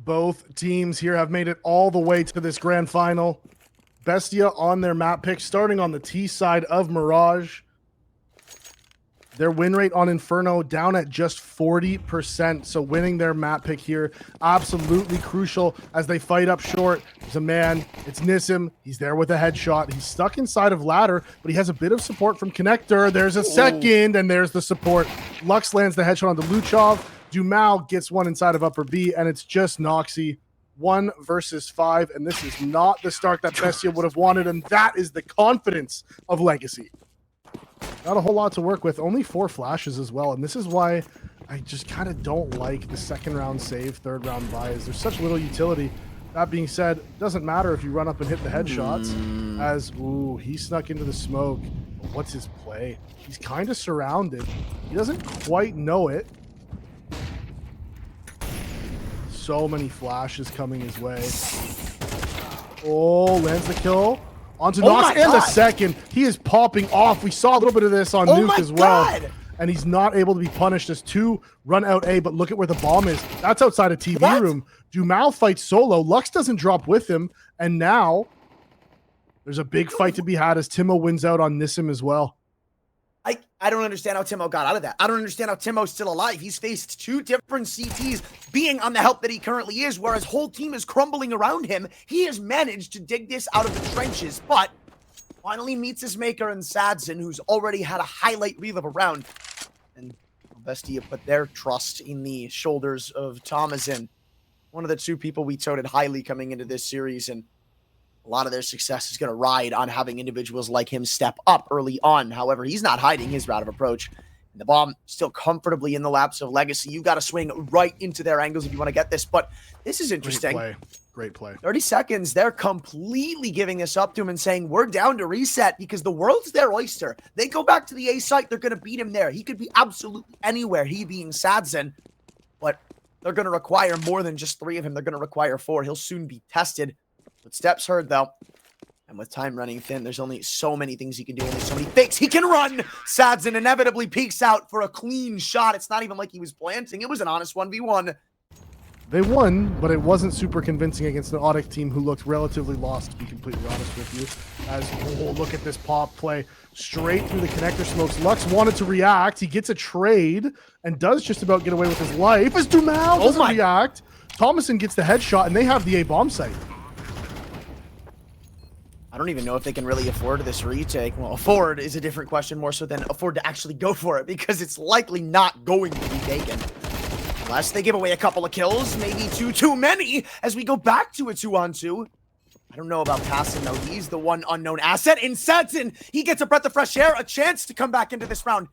Both teams here have made it all the way to this grand final. Bestia on their map pick, starting on the T side of Mirage. Their win rate on Inferno down at just 40%. So winning their map pick here, absolutely crucial as they fight up short. There's a man, it's Nissim. He's there with a headshot. He's stuck inside of ladder, but he has a bit of support from Connector. There's a second, and there's the support. Lux lands the headshot onto Luchov. Dumal gets one inside of upper B, and it's just Noxy. 1 versus 5, and this is not the start that Bestia would have wanted, and that is the confidence of Legacy. Not a whole lot to work with, only 4 flashes as well, and this is why I just kind of don't like the second round save, third round buys. There's such little utility. That being said, it doesn't matter if you run up and hit the headshots, as, ooh, he snuck into the smoke. But what's his play? He's kind of surrounded. He doesn't quite know it. So many flashes coming his way. Oh, lands the kill. Onto Nox, and the second. He is popping off. We saw a little bit of this on Nuke as well. And he's not able to be punished as 2 run out A, but look at where the bomb is. That's outside of TV room. Dumal fights solo. Lux doesn't drop with him. And now there's a big fight to be had as Timo wins out on Nissim as well. I don't understand how Timo got out of that. I don't understand how Timo's still alive. He's faced 2 different CTs being on the help that he currently is, whereas whole team is crumbling around him. He has managed to dig this out of the trenches, but finally meets his maker in Sadson, who's already had a highlight reel of a round. And Bestia put their trust in the shoulders of Thomasin, one of the 2 people we touted highly coming into this series, and a lot of their success is going to ride on having individuals like him step up early on. However, he's not hiding his route of approach. And the bomb still comfortably in the laps of Legacy. You've got to swing right into their angles if you want to get this. But this is interesting. Great play. 30 seconds. They're completely giving this up to him and saying, we're down to reset because the world's their oyster. They go back to the A site. They're going to beat him there. He could be absolutely anywhere, he being Sadson. But they're going to require more than just 3 of him. They're going to require 4. He'll soon be tested. But steps heard, though. And with time running thin, there's only so many things he can do. Only so many fakes he can run. Sadson inevitably peeks out for a clean shot. It's not even like he was planting. It was an honest 1v1. They won, but it wasn't super convincing against an Audic team who looked relatively lost, to be completely honest with you. As, oh, look at this pop play. Straight through the connector smokes. Lux wanted to react. He gets a trade and does just about get away with his life. As Dumal doesn't react. Thomasin gets the headshot, and they have the A bomb site. I don't even know if they can really afford this retake. Well, afford is a different question, more so than afford to actually go for it, because it's likely not going to be taken. Unless they give away a couple of kills, maybe 2 too many, as we go back to a 2-on-2. I don't know about passing, though. He's the one unknown asset. In Sadson, he gets a breath of fresh air, a chance to come back into this round.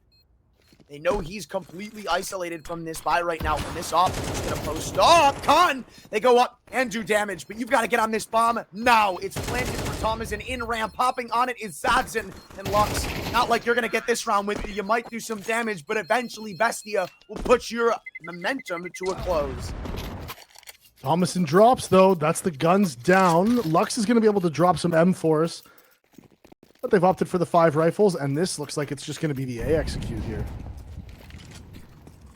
They know he's completely isolated from this buy right now. From this off, he's going to post up. Con! They go up and do damage, but you've got to get on this bomb now. It's planted for Thomas, and in ramp, popping on it is Sadson and Lux. Not like you're going to get this round with you. You might do some damage, but eventually Bestia will put your momentum to a close. Thomasin drops, though. That's the guns down. Lux is going to be able to drop some M4s, but they've opted for the 5 rifles, and this looks like it's just going to be the A execute here.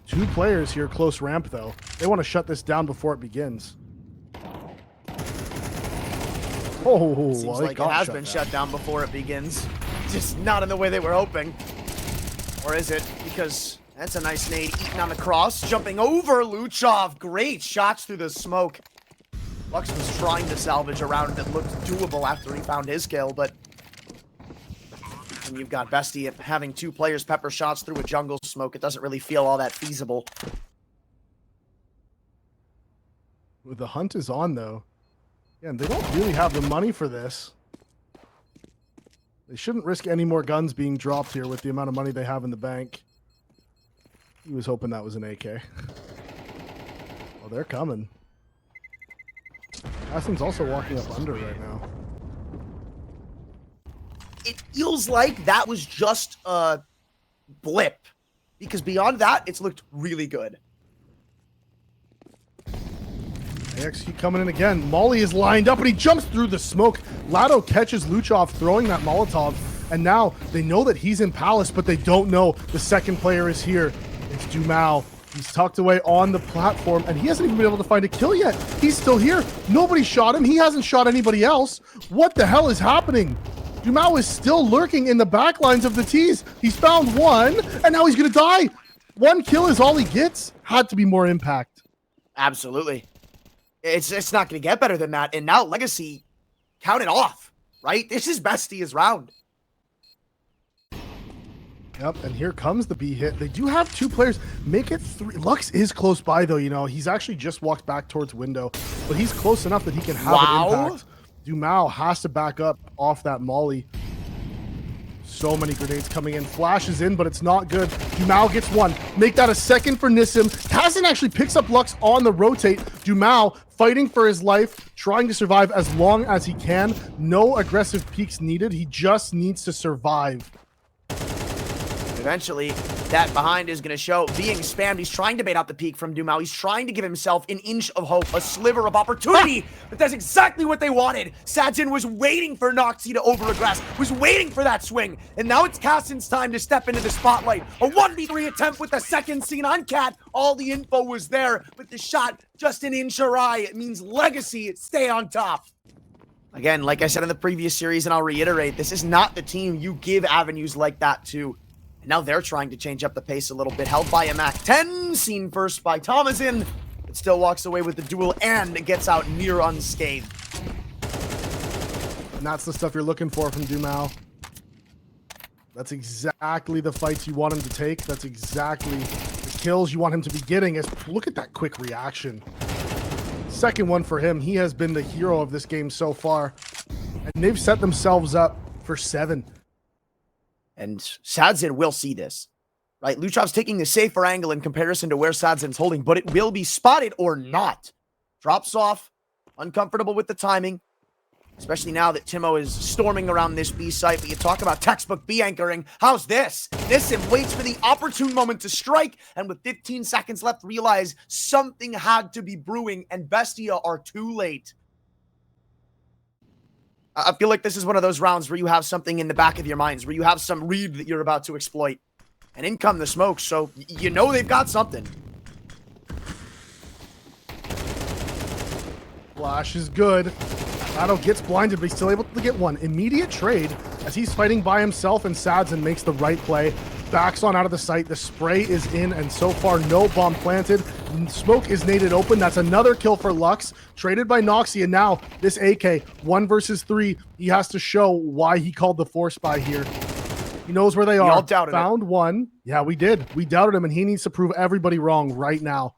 2 players here close ramp, though. They want to shut this down before it begins. Oh, seems like it has been shut down before it begins. Just not in the way they were hoping. Or is it? Because that's a nice nade eaten on the cross. Jumping over Luchov. Great shots through the smoke. Lux was trying to salvage a round that looked doable after he found his kill, but when you've got Bestia having 2 players pepper shots through a jungle smoke, it doesn't really feel all that feasible. The hunt is on, though. Yeah, and they don't really have the money for this. They shouldn't risk any more guns being dropped here with the amount of money they have in the bank. He was hoping that was an AK. Oh, they're coming. Aston's also walking up under right now. It feels like that was just a blip, because beyond that, it's looked really good. AXQ coming in again. Molly is lined up, and he jumps through the smoke. Lado catches Luchov throwing that Molotov, and now they know that he's in Palace, but they don't know the second player is here. It's Dumal. He's tucked away on the platform, and he hasn't even been able to find a kill yet. He's still here. Nobody shot him. He hasn't shot anybody else. What the hell is happening? Dumao is still lurking in the back lines of the T's. He's found one, and now he's going to die. One kill is all he gets. Had to be more impact. Absolutely. It's not going to get better than that. And now Legacy, count it off, right? This is Bestia's round. Yep, and here comes the B hit. They do have two players. Make it three. Lux is close by, though. You know, he's actually just walked back towards window, but he's close enough that he can have an impact. Dumao has to back up off that molly. So many grenades coming in. Flashes in, but it's not good. Dumao gets one. Make that a second for Nissim. Tassin actually picks up Lux on the rotate. Dumao fighting for his life, trying to survive as long as he can. No aggressive peeks needed. He just needs to survive. Eventually, that behind is going to show being spammed. He's trying to bait out the peak from Dumao. He's trying to give himself an inch of hope, a sliver of opportunity, but that's exactly what they wanted. Sadzin was waiting for Noxy to over-aggress, was waiting for that swing, and now it's Cassin's time to step into the spotlight. A 1v3 attempt with the second scene on Cat. All the info was there, but the shot just an inch awry. It means Legacy stay on top. Again, like I said in the previous series, and I'll reiterate, this is not the team you give avenues like that to. Now they're trying to change up the pace a little bit. Held by a MAC-10, seen first by Thomasin. It still walks away with the duel and gets out near unscathed. And that's the stuff you're looking for from Dumao. That's exactly the fights you want him to take. That's exactly the kills you want him to be getting. Look at that quick reaction. Second one for him. He has been the hero of this game so far. And they've set themselves up for 7. And Sadzin will see this, right? Luchov's taking the safer angle in comparison to where Sadzin's holding, but it will be spotted or not. Drops off, uncomfortable with the timing, especially now that Timo is storming around this B site. But you talk about textbook B anchoring. How's this? Nissim waits for the opportune moment to strike, and with 15 seconds left, realize something had to be brewing, and Bestia are too late. I feel like this is one of those rounds where you have something in the back of your minds, where you have some read that you're about to exploit. And in come the smoke, so you know they've got something. Flash is good. Shadow gets blinded, but he's still able to get one. Immediate trade as he's fighting by himself, and Sadzin makes the right play. Backs on out of the site. The spray is in, and so far no bomb planted. Smoke is naded open. That's another kill for Lux. Traded by Noxy, and now this AK, 1 versus 3. He has to show why he called the force buy here. He knows where they are. We all doubted Found one. Yeah, we did. We doubted him, and he needs to prove everybody wrong right now.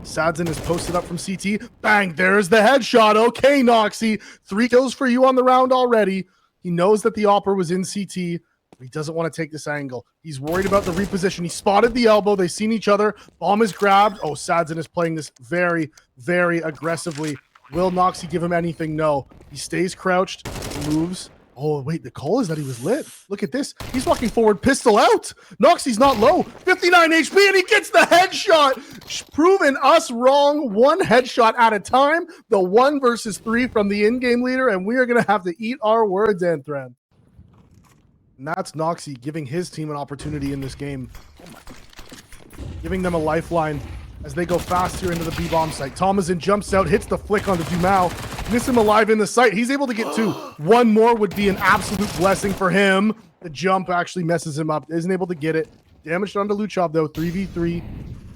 Sadzin is posted up from CT. Bang, there's the headshot. Okay, Noxy. 3 kills for you on the round already. He knows that the Opper was in CT. He doesn't want to take this angle. He's worried about the reposition. He spotted the elbow. They've seen each other. Bomb is grabbed. Oh, Sadzin is playing this very, very aggressively. Will Noxy give him anything? No. He stays crouched, moves. Oh, wait, the call is that he was lit. Look at this. He's walking forward, pistol out. Noxy's not low. 59 HP, and he gets the headshot. Proving us wrong, 1 headshot at a time. The 1 versus 3 from the in-game leader, and we are going to have to eat our words, Anthran. And that's Noxy giving his team an opportunity in this game. Giving them a lifeline as they go fast here into the B-bomb site. Thomasin jumps out, hits the flick onto Dumao. Nissim alive in the site. He's able to get 2. 1 more would be an absolute blessing for him. The jump actually messes him up. Isn't able to get it. Damaged onto Luchov, though. 3v3.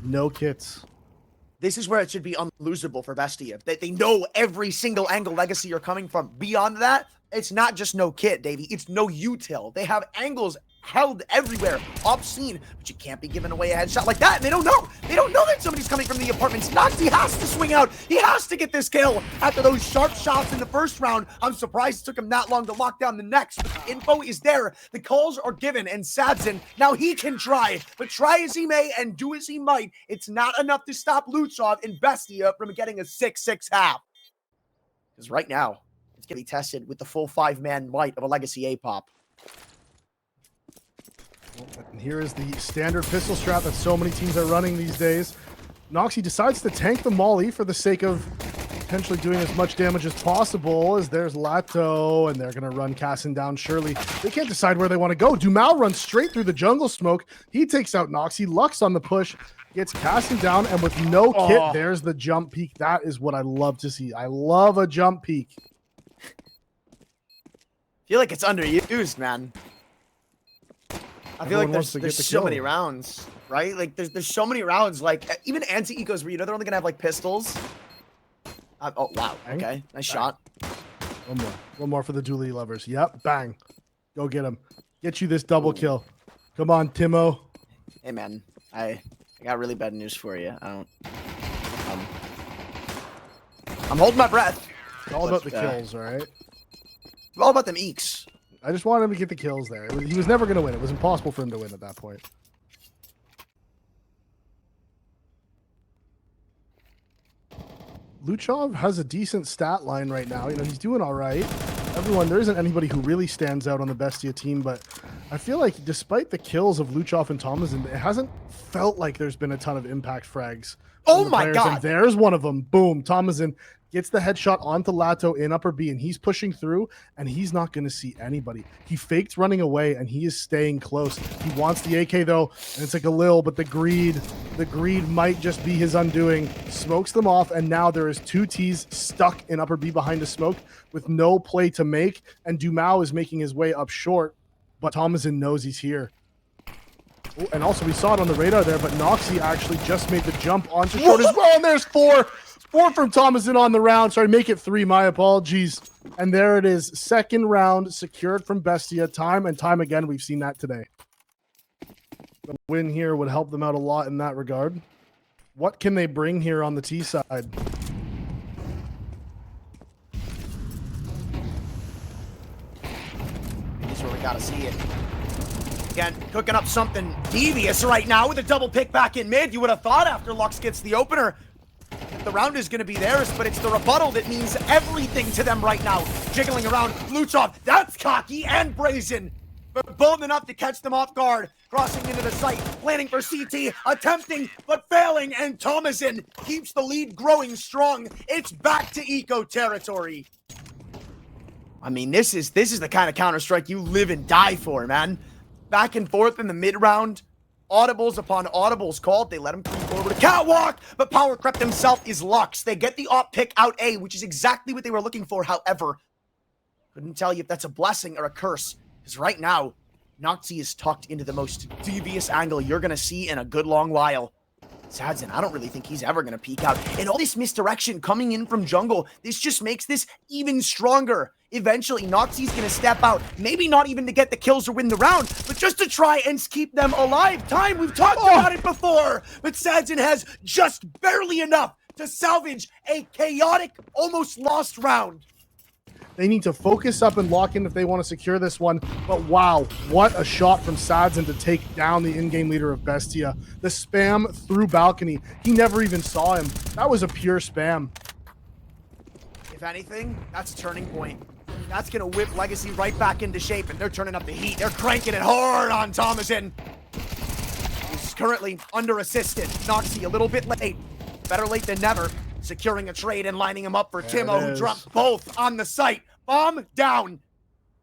No kits. This is where it should be unlosable for Bestia. They know every single angle Legacy you're coming from. Beyond that, it's not just no kit, Davey. It's no util. They have angles held everywhere, obscene, but you can't be giving away a headshot like that. And they don't know. They don't know that somebody's coming from the apartments. Noxy has to swing out. He has to get this kill after those sharp shots in the first round. I'm surprised it took him that long to lock down the next, but the info is there. The calls are given, and Sadzin, now he can try, but try as he may and do as he might, it's not enough to stop Luchov and Bestia from getting a 6-6 half. Because right now, it's going to be tested with the full 5-man might of a Legacy A-pop. And here is the standard pistol strap that so many teams are running these days. Noxy decides to tank the molly for the sake of potentially doing as much damage as possible, as there's Lato, and they're going to run Cassin down surely. They can't decide where they want to go. Dumao runs straight through the jungle smoke. He takes out Noxy. Lux on the push. Gets casting down, and with no kit, there's the jump peek. That is what I love to see. I love a jump peek. I feel like it's underused, man. I feel like there's so many rounds, right? Like there's so many rounds. Like even anti-ecos where you know they're only gonna have like pistols. Oh wow, okay, nice shot. One more for the dually lovers. Yep, bang, go get him. Get you this double kill. Come on, Timo. Hey man, I got really bad news for you. I'm holding my breath. It's all about the kills, all right? It's all about them eeks. I just wanted him to get the kills there. He was never going to win. It was impossible for him to win at that point. Luchov has a decent stat line right now. You know, he's doing all right. There isn't anybody who really stands out on the Bestia team, but I feel like despite the kills of Luchov and Thomason, it hasn't felt like there's been a ton of impact frags. Oh my God. And there's one of them. Boom. Thomason gets the headshot onto Lato in upper B, and he's pushing through, and he's not going to see anybody. He faked running away, and he is staying close. He wants the AK, though, and it's like a lil, but the greed might just be his undoing. Smokes them off, and now there is 2 Ts stuck in upper B behind the smoke with no play to make, and Dumao is making his way up short, but Thomason knows he's here. Oh, and also, we saw it on the radar there, but Noxie actually just made the jump onto short as well, and there's 4. 4 from Thomason on the round. Sorry, make it 3. My apologies. And there it is. Second round secured from Bestia. Time and time again, we've seen that today. The win here would help them out a lot in that regard. What can they bring here on the T side? Here's where we gotta see it. Again, cooking up something devious right now with a double pick back in mid. You would have thought after Lux gets the opener, the round is going to be theirs, but it's the rebuttal that means everything to them right now. Jiggling around, Luchov, that's cocky and brazen, but bold enough to catch them off guard. Crossing into the site, planning for CT, attempting, but failing, and Thomason keeps the lead growing strong. It's back to eco territory. I mean, this is the kind of Counter-Strike you live and die for, man. Back and forth in the mid-round. Audibles upon audibles called. They let him creep forward. A catwalk, but power crept himself is Lux. They get the op pick out A, which is exactly what they were looking for. However, couldn't tell you if that's a blessing or a curse, because right now, Noxie is tucked into the most devious angle you're going to see in a good long while. Sadzin, I don't really think he's ever going to peek out. And all this misdirection coming in from jungle, this just makes this even stronger. Eventually, Noxie's going to step out. Maybe not even to get the kills or win the round, but just to try and keep them alive. We've talked about it before, but Sadzin has just barely enough to salvage a chaotic, almost lost round. They need to focus up and lock in if they want to secure this one. But wow, what a shot from Sadzin to take down the in-game leader of Bestia. The spam through balcony. He never even saw him. That was a pure spam. If anything, that's a turning point. That's going to whip Legacy right back into shape, and they're turning up the heat. They're cranking it hard on Thomason. He's currently under-assisted. Noxie a little bit late. Better late than never. Securing a trade and lining him up for Timo, who dropped both on the site. Bomb down.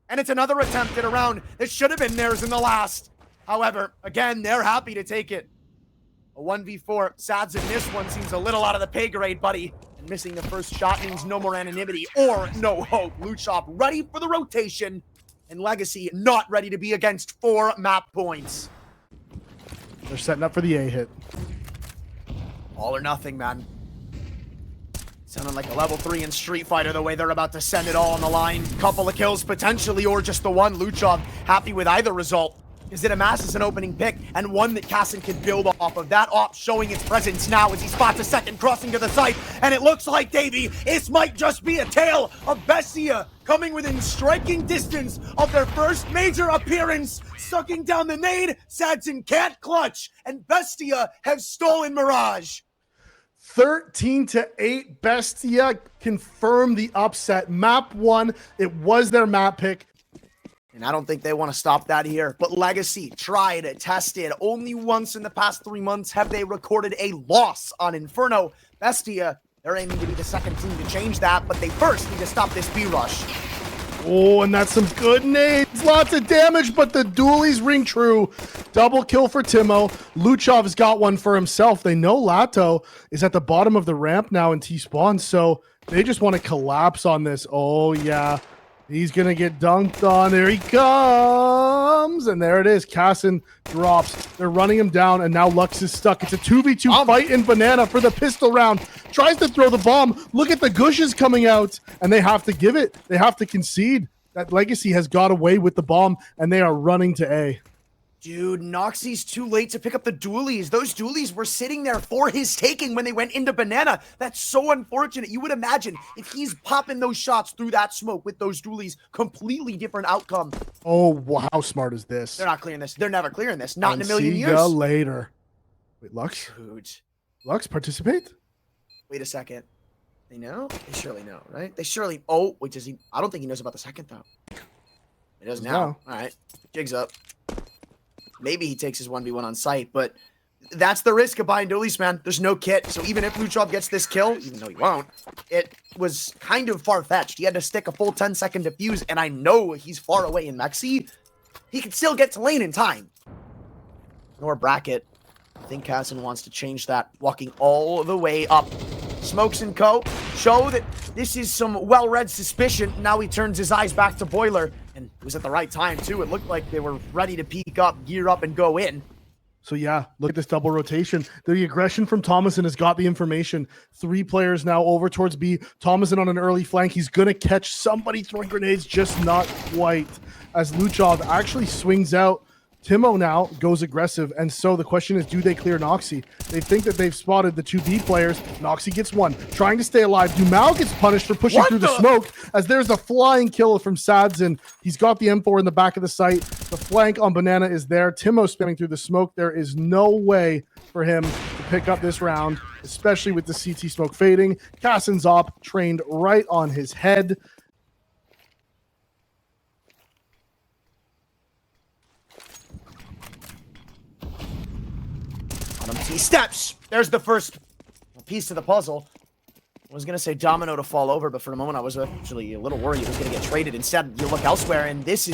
And it's another attempt at a round that should have been theirs in the last. However, again, they're happy to take it. A 1v4. Sadzin, this one seems a little out of the pay grade, buddy. And missing the first shot means no more anonymity or no hope. Luchov ready for the rotation. And Legacy not ready to be against 4 map points. They're setting up for the A hit. All or nothing, man. Sounding like a level 3 in Street Fighter the way they're about to send it all on the line. Couple of kills potentially, or just the one. Luchov happy with either result. Is it amasses an opening pick and one that Kassan can build off of. That op showing its presence now as he spots a second crossing to the site. And it looks like, Davey, this might just be a tale of Bestia coming within striking distance of their first major appearance. Sucking down the nade, Sadzin can't clutch, and Bestia has stolen Mirage. 13-8, Bestia confirmed the upset. Map 1, it was their map pick. And I don't think they want to stop that here. But Legacy tried, tested. Only once in the past 3 months have they recorded a loss on Inferno. Bestia, they're aiming to be the second team to change that, but they first need to stop this B rush. Oh, and that's some good nades. Lots of damage, but the dualies ring true. Double kill for Timo. Luchov's got one for himself. They know Lato is at the bottom of the ramp now in T-spawn, so they just want to collapse on this. Oh, yeah. He's going to get dunked on. There he comes. And there it is. Cassin drops. They're running him down, and now Lux is stuck. It's a 2v2 fight in Banana for the pistol round. Tries to throw the bomb. Look at the gushes coming out, and they have to give it. They have to concede. That Legacy has got away with the bomb, and they are running to A. Dude, Noxie's too late to pick up the dualies. Those dualies were sitting there for his taking when they went into Banana. That's so unfortunate. You would imagine if he's popping those shots through that smoke with those dualies, completely different outcome. Oh, wow, how smart is this? They're not clearing this. They're never clearing this. Not in a million see years. ya later. Wait, Lux? Dude. Lux, participate? Wait a second. They know? They surely know, right? They surely... Oh, wait, does he... I don't think he knows about the second, though. He does now. All right. Jig's up. Maybe he takes his 1v1 on site, but that's the risk of buying dualies, man. There's no kit, so even if Luchov gets this kill, even though he won't, it was kind of far-fetched. He had to stick a full 10-second defuse, and I know he's far away in Mexi. He can still get to lane in time. Nor bracket. I think Cassin wants to change that, walking all the way up. Smokes and Co. show that this is some well-read suspicion. Now he turns his eyes back to Boiler, and it was at the right time, too. It looked like they were ready to peek up, gear up, and go in. So, yeah, look at this double rotation. The aggression from Thomason has got the information. 3 players now over towards B. Thomason on an early flank. He's going to catch somebody throwing grenades, just not quite. As Luchov actually swings out. Timo now goes aggressive, and so the question is, do they clear Noxie? They think that they've spotted the 2B players. Noxie gets one, trying to stay alive. Dumao gets punished for pushing through the smoke, as there's a flying kill from Sadzin. He's got the M4 in the back of the site. The flank on Banana is there. Timo spinning through the smoke. There is no way for him to pick up this round, especially with the CT smoke fading. Cassin's op trained right on his head. He steps. There's the first piece of the puzzle. I was going to say Domino to fall over, but for a moment I was actually a little worried he was going to get traded. Instead, you look elsewhere, and this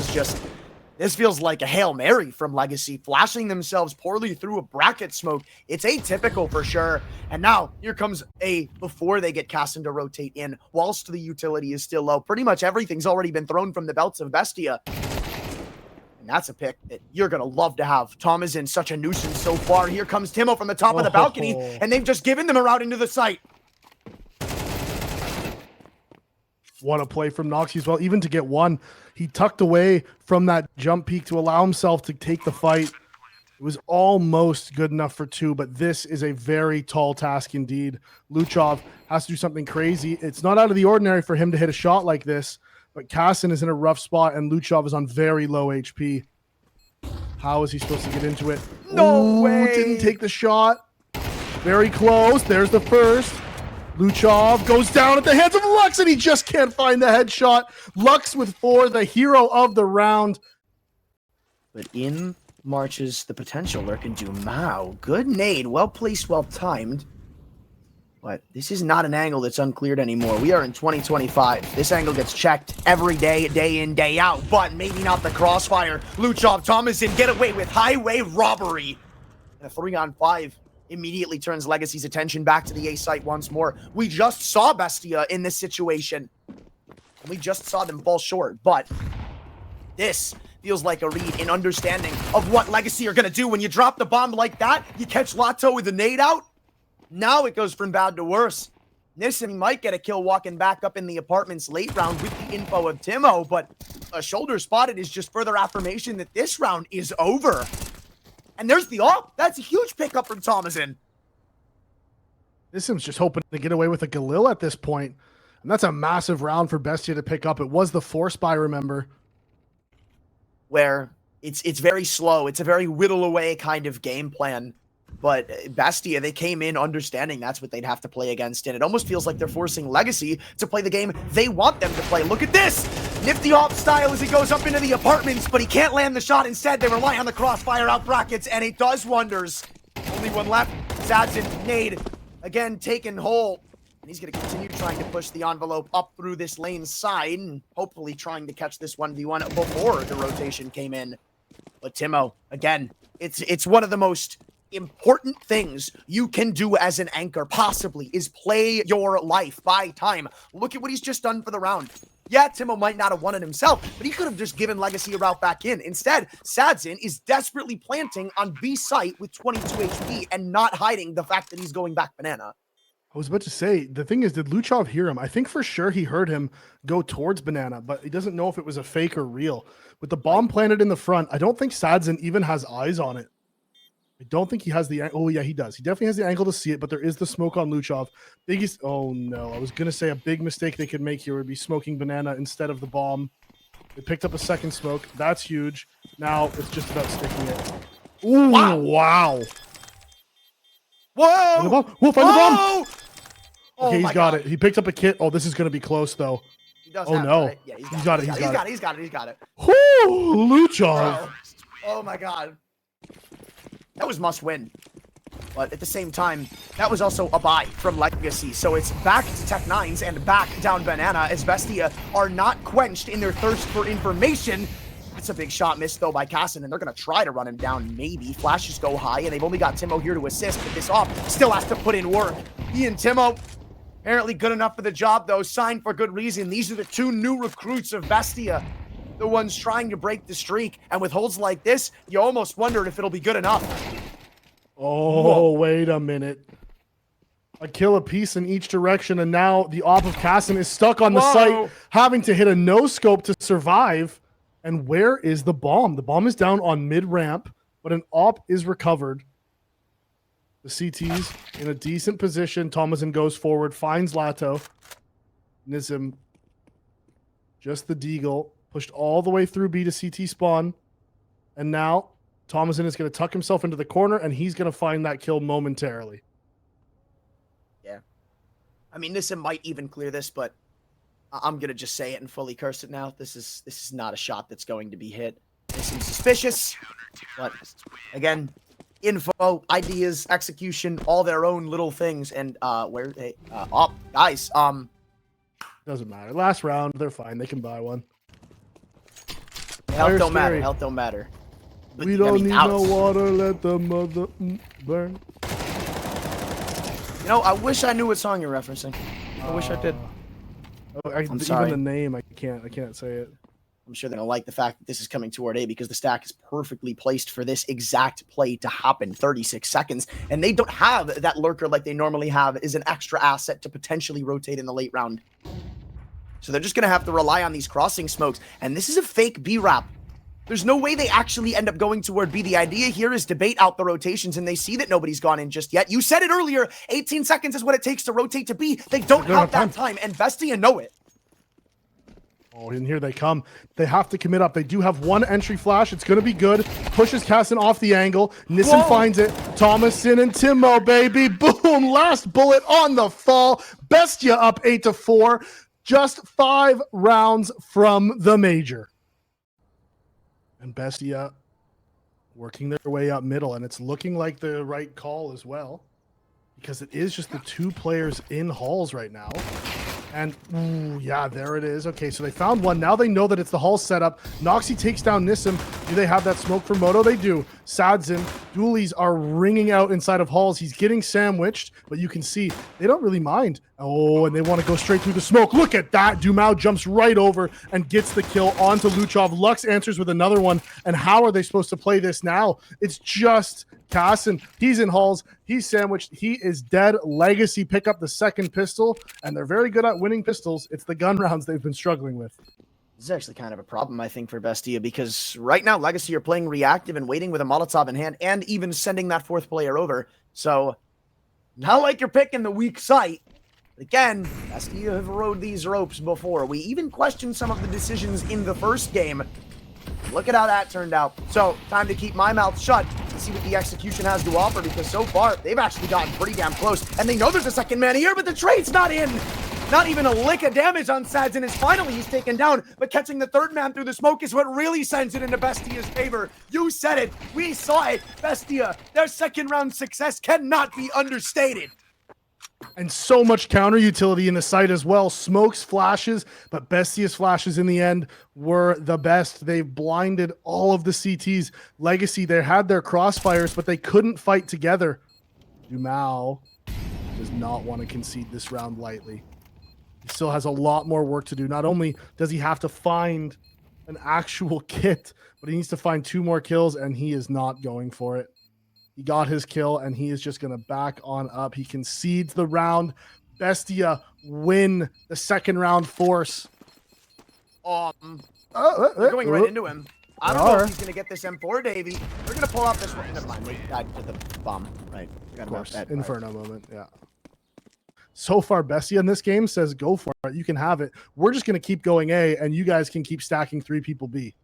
feels like a Hail Mary from Legacy, flashing themselves poorly through a bracket smoke. It's atypical for sure. And now, here comes A before they get Cassin to rotate in, whilst the utility is still low. Pretty much everything's already been thrown from the belts of Bestia. And that's a pick that you're going to love to have. Tom is in such a nuisance so far. Here comes Timo from the top of the balcony, and they've just given them a route into the site. What a play from Noxie as well. Even to get one, he tucked away from that jump peak to allow himself to take the fight. It was almost good enough for 2, but this is a very tall task indeed. Luchov has to do something crazy. It's not out of the ordinary for him to hit a shot like this. But Cassin is in a rough spot, and Luchov is on very low HP. How is he supposed to get into it? No way! Didn't take the shot. Very close. There's the first. Luchov goes down at the hands of Lux, and he just can't find the headshot. Lux with 4, the hero of the round. But in marches the potential lurking Dumao. Good nade. Well placed, well timed. But this is not an angle that's uncleared anymore. We are in 2025. This angle gets checked every day, day in, day out. But maybe not the crossfire. Luchov Thomason get away with highway robbery. And a 3-on-5 immediately turns Legacy's attention back to the A site once more. We just saw Bestia in this situation. We just saw them fall short. But this feels like a read in understanding of what Legacy are going to do. When you drop the bomb like that, you catch Lato with a nade out. Now it goes from bad to worse. Nissen might get a kill walking back up in the apartments late round with the info of Timo, but a shoulder spotted is just further affirmation that this round is over. And there's the op. That's a huge pickup from Thomason. Nissen's just hoping to get away with a Galil at this point. And that's a massive round for Bestia to pick up. It was the force buy, remember. Where it's very slow. It's a very whittle away kind of game plan. But Bestia, they came in understanding that's what they'd have to play against. And it almost feels like they're forcing Legacy to play the game they want them to play. Look at this! Nifty off style as he goes up into the apartments, but he can't land the shot. Instead, they rely on the crossfire out brackets, and it does wonders. Only one left. Sadzin, nade. Again, taken whole. And he's going to continue trying to push the envelope up through this lane side and hopefully trying to catch this 1v1 before the rotation came in. But Timo, again, it's one of the most important things you can do as an anchor, possibly, is play your life, buy time. Look at what he's just done for the round. Yeah, Timo might not have won it himself, but he could have just given Legacy a route back in. Instead, Sadzin is desperately planting on B site with 22 HP and not hiding the fact that he's going back banana. I was about to say, the thing is, did Luchov hear him? I think for sure he heard him go towards banana, but he doesn't know if it was a fake or real. With the bomb planted in the front, I don't think Sadzin even has eyes on it. I don't think he has the... Oh, yeah, he does. He definitely has the angle to see it, but there is the smoke on Luchov. Biggest... Oh, no. I was going to say a big mistake they could make here would be smoking banana instead of the bomb. They picked up a second smoke. That's huge. Now it's just about sticking it. Ooh, wow. Whoa! Find the bomb. Whoa, find the bomb! Okay, Oh he's got it. He picked up a kit. Oh, this is going to be close, though. He does oh, have no. It, right? Yeah, he's got it. He's got it. Whoo, Luchov. Bro. Oh, my God. That was must win. But at the same time, that was also a buy from Legacy. So it's back to Tech 9s and back down Banana as Bestia are not quenched in their thirst for information. That's a big shot missed, though, by Cassin, and they're going to try to run him down, maybe. Flashes go high, and they've only got Timo here to assist, but this off still has to put in work. He and Timo, apparently good enough for the job, though. Signed for good reason. These are the two new recruits of Bestia, the ones trying to break the streak. And with holds like this, you almost wonder if it'll be good enough. Oh, whoa. Wait a minute. A kill apiece in each direction, and now the op of Cassin is stuck on the site, having to hit a no-scope to survive. And where is the bomb? The bomb is down on mid-ramp, but an op is recovered. The CT's in a decent position. Thomason goes forward, finds Lato. Nizim, just the deagle, pushed all the way through B to CT spawn. And now Thomason is going to tuck himself into the corner, and he's going to find that kill momentarily. Yeah. I mean, Nizim might even clear this, but I'm going to just say it and fully curse it now. This is not a shot that's going to be hit. Nizim's suspicious, but again, info, ideas, execution, all their own little things. And where they guys, doesn't matter. Last round, they're fine. They can buy one. Health don't matter. Health don't matter. But, we don't need no water. Let the mother burn. You know, I wish I knew what song you're referencing. I wish I did. I'm sorry. Even the name, I can't say it. I'm sure they're going to like the fact that this is coming toward A because the stack is perfectly placed for this exact play to happen. 36 seconds. And they don't have that lurker like they normally have is an extra asset to potentially rotate in the late round. So they're just going to have to rely on these crossing smokes. And this is a fake B-Rap. There's no way they actually end up going toward B. The idea here is to bait out the rotations, and they see that nobody's gone in just yet. You said it earlier, 18 seconds is what it takes to rotate to B. They don't have that time, and Bestia know it. Oh, and here they come. They have to commit up. They do have one entry flash. It's going to be good. Pushes Cassin off the angle. Nissen finds it. Thomason and Timo, baby. Boom. Last bullet on the fall. Bestia up 8-4. Just 5 rounds from the major. And Bestia working their way up middle, and it's looking like the right call as well, because it is just the 2 players in halls right now. And ooh, yeah, there it is. Okay, so they found one. Now they know that it's the hall setup. Noxy takes down Nissim. Do they have that smoke for Moto? They do. Sadzin, dualies are ringing out inside of halls. He's getting sandwiched, but you can see they don't really mind. Oh, and they want to go straight through the smoke. Look at that. Dumao jumps right over and gets the kill onto Luchov. Lux answers with another one. And how are they supposed to play this now? It's just Cassin. He's in halls. He's sandwiched. He is dead. Legacy pick up the second pistol, and they're very good at winning pistols. It's the gun rounds they've been struggling with. This is actually kind of a problem, I think, for Bestia, because right now Legacy are playing reactive and waiting with a Molotov in hand and even sending that 4th player over. So, not like you're picking the weak site. But again, Bestia have rode these ropes before. We even questioned some of the decisions in the first game. Look at how that turned out. So, time to keep my mouth shut and see what the execution has to offer, because so far, they've actually gotten pretty damn close. And they know there's a second man here, but the trade's not in. Not even a lick of damage on Sadzin, as finally he's taken down, but catching the 3rd man through the smoke is what really sends it into Bestia's favor. You said it. We saw it. Bestia, their second round success cannot be understated. And so much counter utility in the site as well. Smokes, flashes, but Bestia's flashes in the end were the best. They blinded all of the CTs. Legacy, they had their crossfires, but they couldn't fight together. Dumao does not want to concede this round lightly. He still has a lot more work to do. Not only does he have to find an actual kit, but he needs to find 2 more kills, and he is not going for it. He got his kill, and he is just going to back on up. He concedes the round. Bestia win the second round force. They're going right into him. I don't know if he's going to get this M4, Davey. They're going to pull off this one. Never mind. They died to the bomb. Right. Of course. Inferno moment. Yeah. So far, Bestia in this game says, go for it. You can have it. We're just going to keep going A, and you guys can keep stacking 3 people B.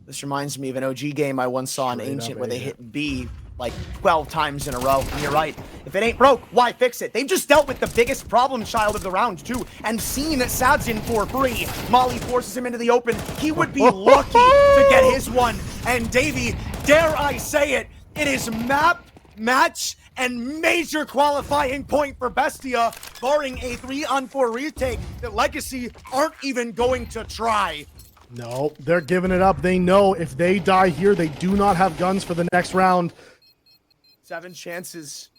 This reminds me of an OG game I once saw in Ancient where they hit B like 12 times in a row. And you're right. If it ain't broke, why fix it? They've just dealt with the biggest problem child of the round, too, and seen Sadzin for free. Molly forces him into the open. He would be lucky to get his one. And Davey, dare I say it, it is map, match, and major qualifying point for Bestia, barring a 3-on-4 retake that Legacy aren't even going to try. No, they're giving it up. They know if they die here, they do not have guns for the next round. 7 chances,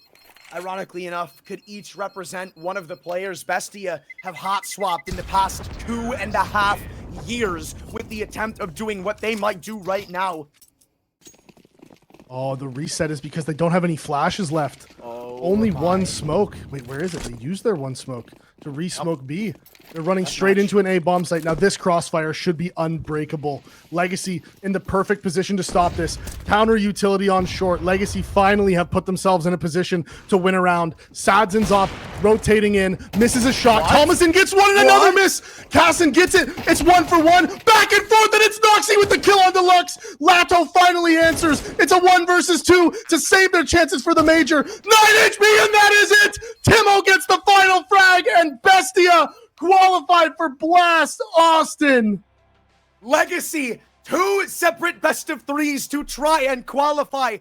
ironically enough, could each represent one of the players Bestia have hot swapped in the past 2.5 years with the attempt of doing what they might do right now. Oh, the reset is because they don't have any flashes left. Only 1 smoke. Wait, where is it? They used their 1 smoke to re-smoke B. They're running straight into an A bomb site. Now this crossfire should be unbreakable. Legacy in the perfect position to stop this. Counter utility on short. Legacy finally have put themselves in a position to win a round. Sadzin's off, rotating in, misses a shot. Thomason gets one and another miss. Casson gets it. It's 1 for 1. Back and forth, and it's Noxy with the kill on Deluxe. Lato finally answers. It's a 1 versus 2 to save their chances for the major. 9 HP, and that is it. Timo gets the final frag, and Bestia qualified for Blast Austin. Legacy, 2 separate best of 3s to try and qualify.